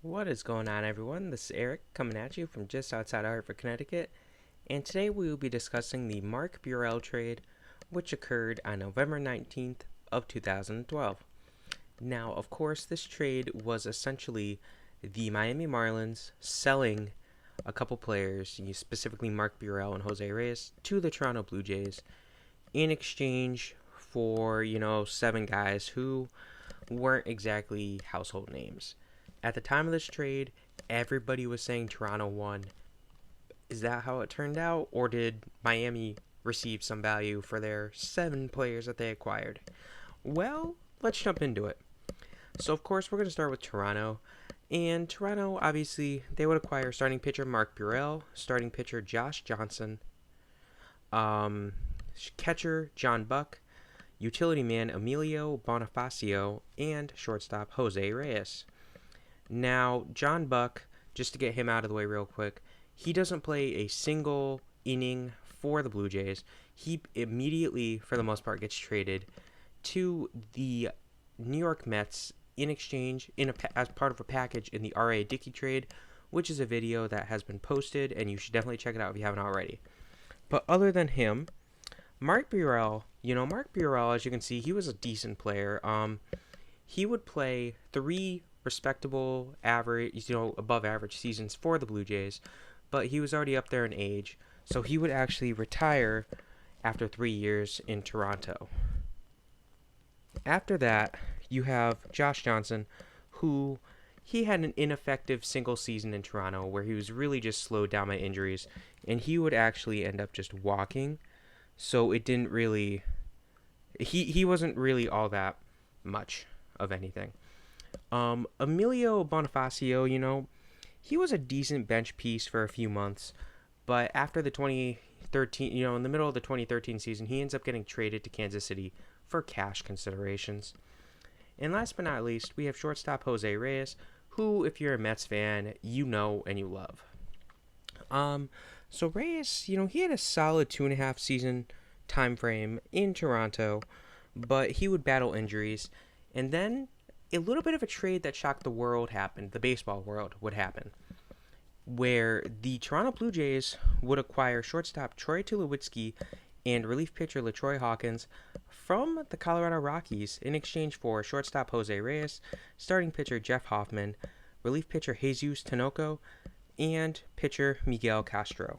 What is going on, everyone? This is Eric coming at you from just outside Hartford, Connecticut, and today we will be discussing the Mark Buehrle trade, which occurred on November 19th of 2012. Now, of course, this trade was essentially the Miami Marlins selling a couple players, specifically Mark Buehrle and Jose Reyes, to the Toronto Blue Jays in exchange for, seven guys who weren't exactly household names. At the time of this trade, everybody was saying Toronto won. Is that how it turned out, or did Miami receive some value for their 7 players that they acquired? Well, let's jump into it. So, of course, we're going to start with Toronto. And Toronto, obviously, they would acquire starting pitcher Mark Buehrle, starting pitcher Josh Johnson, catcher John Buck, utility man Emilio Bonifacio, and shortstop Jose Reyes. Now, John Buck, just to get him out of the way real quick, he doesn't play a single inning for the Blue Jays. He immediately, for the most part, gets traded to the New York Mets in exchange, as part of a package in the R.A. Dickey trade, which is a video that has been posted, and you should definitely check it out if you haven't already. But other than him, Mark Buehrle, as you can see, he was a decent player. He would play 3 respectable average, above average seasons for the Blue Jays, but he was already up there in age, so he would actually retire after 3 years in Toronto. After that, you have Josh Johnson, who he had an ineffective single season in Toronto where he was really just slowed down by injuries, and he would actually end up just walking, so it didn't really, he wasn't really all that much of anything. Emilio Bonifacio, he was a decent bench piece for a few months, but after the 2013, in the middle of the 2013 season, he ends up getting traded to Kansas City for cash considerations. And last but not least, we have shortstop Jose Reyes, who, if you're a Mets fan, you know and you love. So Reyes, he had a solid 2.5 season time frame in Toronto, but he would battle injuries, and then a little bit of a trade that shocked the world happened, the baseball world would happen, where the Toronto Blue Jays would acquire shortstop Troy Tulowitzki and relief pitcher LaTroy Hawkins from the Colorado Rockies in exchange for shortstop Jose Reyes, starting pitcher Jeff Hoffman, relief pitcher Jesus Tinoco, and pitcher Miguel Castro.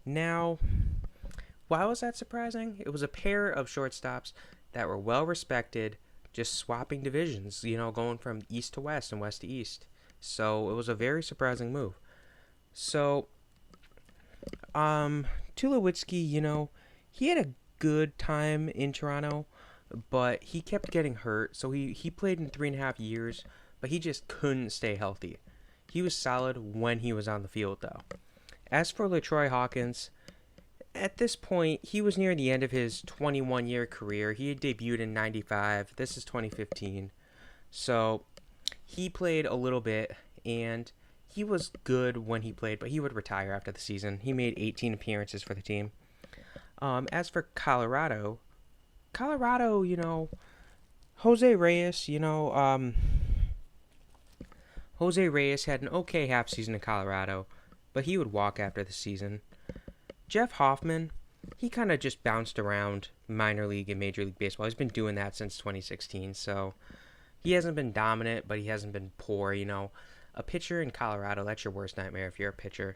Now, why was that surprising? It was a pair of shortstops that were well respected, just swapping divisions, going from east to west and west to east. So it was a very surprising move. So, Tulowitzki, he had a good time in Toronto, but he kept getting hurt. So he played in 3.5 years, but he just couldn't stay healthy. He was solid when he was on the field, though. As for LaTroy Hawkins, at this point, he was near the end of his 21-year career. He had debuted in 95. This is 2015. So he played a little bit, and he was good when he played, but he would retire after the season. He made 18 appearances for the team. As for Colorado, Jose Reyes, Jose Reyes had an okay half season in Colorado, but he would walk after the season. Jeff Hoffman, he kind of just bounced around minor league and Major League Baseball. He's been doing that since 2016, so he hasn't been dominant, but he hasn't been poor, A pitcher in Colorado, that's your worst nightmare if you're a pitcher.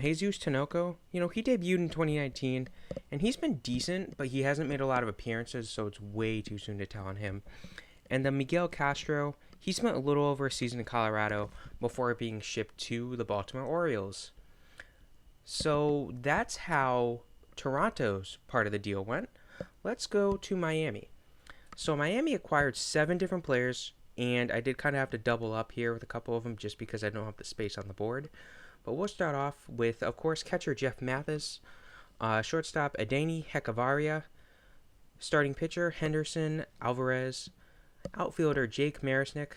Jesus Tinoco, he debuted in 2019, and he's been decent, but he hasn't made a lot of appearances, so it's way too soon to tell on him. And then Miguel Castro, he spent a little over a season in Colorado before being shipped to the Baltimore Orioles. So that's how Toronto's part of the deal went. Let's go to Miami. So Miami acquired 7 different players, and I did kind of have to double up here with a couple of them just because I don't have the space on the board. But we'll start off with, of course, catcher Jeff Mathis, shortstop Adeiny Hechavarria, starting pitcher Henderson Alvarez, outfielder Jake Marisnick,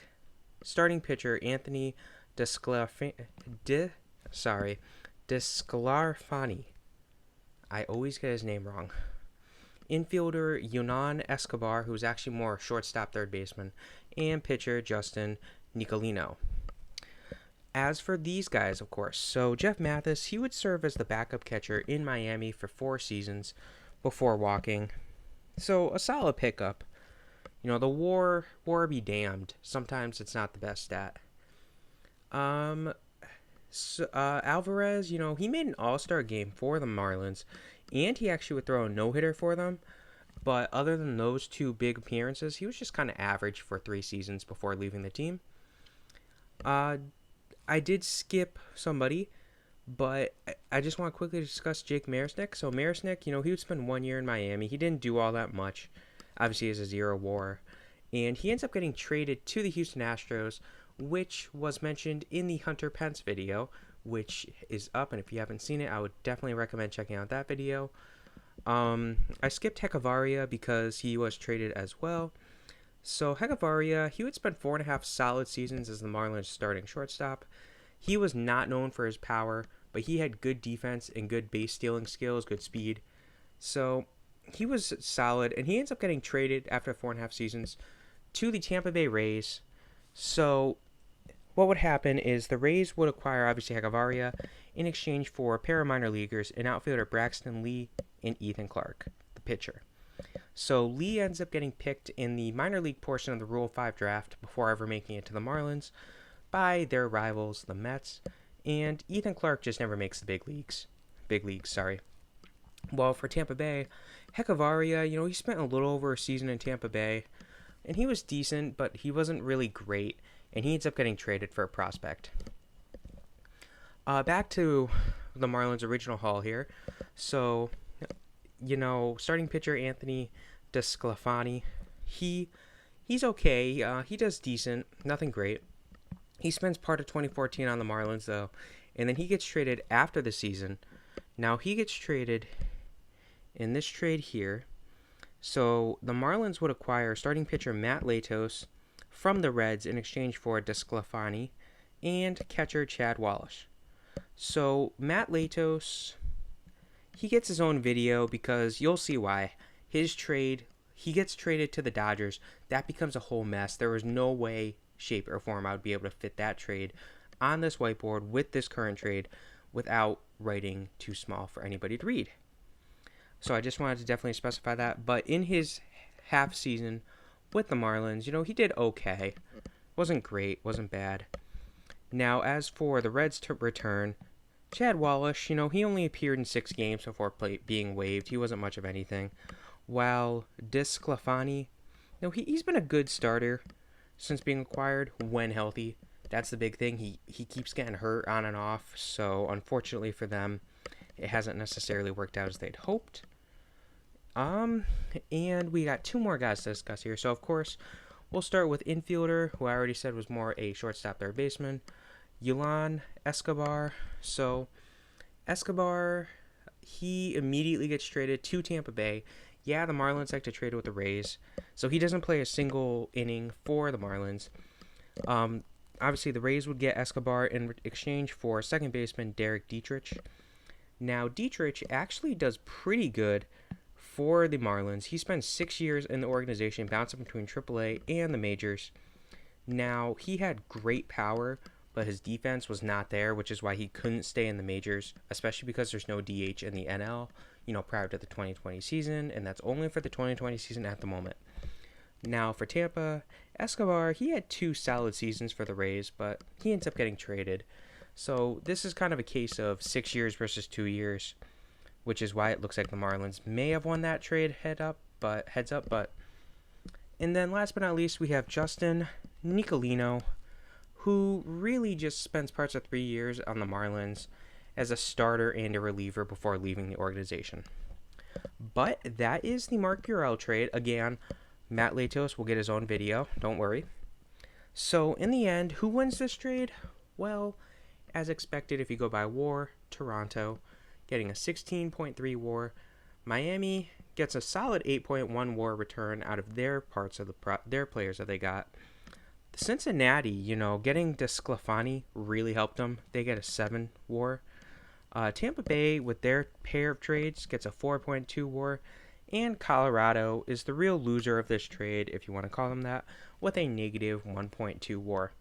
starting pitcher Anthony DeSclafani. I always get his name wrong. Infielder Yunel Escobar, who's actually more shortstop third baseman, and pitcher Justin Nicolino. As for these guys, of course, so Jeff Mathis, he would serve as the backup catcher in Miami for 4 seasons before walking. So a solid pickup. The war be damned. Sometimes it's not the best stat. Um, Alvarez, he made an All-Star game for the Marlins, and he actually would throw a no-hitter for them. But other than those two big appearances, he was just kind of average for 3 seasons before leaving the team. I did skip somebody, but I just want to quickly discuss Jake Marisnick. So Marisnick, he would spend 1 year in Miami. He didn't do all that much. Obviously, he has a 0 WAR. And he ends up getting traded to the Houston Astros, which was mentioned in the Hunter Pence video, which is up. And if you haven't seen it, I would definitely recommend checking out that video. I skipped Hechavarria because he was traded as well. So Hechavarria, he would spend 4.5 solid seasons as the Marlins starting shortstop. He was not known for his power, but he had good defense and good base stealing skills, good speed. So he was solid, and he ends up getting traded after 4.5 seasons to the Tampa Bay Rays. So what would happen is the Rays would acquire, obviously, Hechavarria in exchange for a pair of minor leaguers, an outfielder Braxton Lee and Ethan Clark, the pitcher. So Lee ends up getting picked in the minor league portion of the Rule 5 draft before ever making it to the Marlins by their rivals, the Mets, and Ethan Clark just never makes the big leagues. Well, for Tampa Bay, Hechavarria, he spent a little over a season in Tampa Bay, and he was decent, but he wasn't really great, and he ends up getting traded for a prospect. Back to the Marlins' original haul here. So, starting pitcher Anthony DeSclafani, he's okay. He does decent, nothing great. He spends part of 2014 on the Marlins, though, and then he gets traded after the season. Now, he gets traded in this trade here. So, the Marlins would acquire starting pitcher Matt Latos from the Reds in exchange for DeSclafani and catcher Chad Wallace. So, Matt Latos, he gets his own video because you'll see why. His trade, he gets traded to the Dodgers. That becomes a whole mess. There was no way, shape, or form I would be able to fit that trade on this whiteboard with this current trade without writing too small for anybody to read. So I just wanted to definitely specify that. But in his half season with the Marlins, he did okay. Wasn't great, wasn't bad. Now, as for the Reds to return, Chad Wallace, he only appeared in 6 games before being waived. He wasn't much of anything. While DeSclafani, he's been a good starter since being acquired when healthy. That's the big thing. He keeps getting hurt on and off, so unfortunately for them, it hasn't necessarily worked out as they'd hoped. And we got 2 more guys to discuss here. So, of course, we'll start with infielder, who I already said was more a shortstop third baseman, Yunel Escobar. So, Escobar, he immediately gets traded to Tampa Bay. Yeah, the Marlins like to trade with the Rays, so he doesn't play a single inning for the Marlins. Obviously, the Rays would get Escobar in exchange for second baseman Derek Dietrich. Now, Dietrich actually does pretty good for the Marlins. He spends 6 years in the organization, bouncing between AAA and the majors. Now, he had great power, but his defense was not there, which is why he couldn't stay in the majors, especially because there's no DH in the NL, prior to the 2020 season, and that's only for the 2020 season at the moment. Now, for Tampa, Escobar, he had 2 solid seasons for the Rays, but he ends up getting traded. So this is kind of a case of 6 years versus 2 years, which is why it looks like the Marlins may have won that trade heads up. And then last but not least, we have Justin Nicolino, who really just spends parts of 3 years on the Marlins as a starter and a reliever before leaving the organization. But that is the Mark Buehrle trade. Again, Matt Latos will get his own video, don't worry. So in the end, who wins this trade? Well, as expected, if you go by WAR, Toronto getting a 16.3 WAR. Miami gets a solid 8.1 WAR return out of their parts of their players that they got. Cincinnati, getting DeSclafani really helped them. They get a 7 WAR. Tampa Bay, with their pair of trades, gets a 4.2 WAR. And Colorado is the real loser of this trade, if you want to call them that, with a negative 1.2 WAR.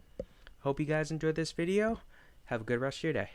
Hope you guys enjoyed this video. Have a good rest of your day.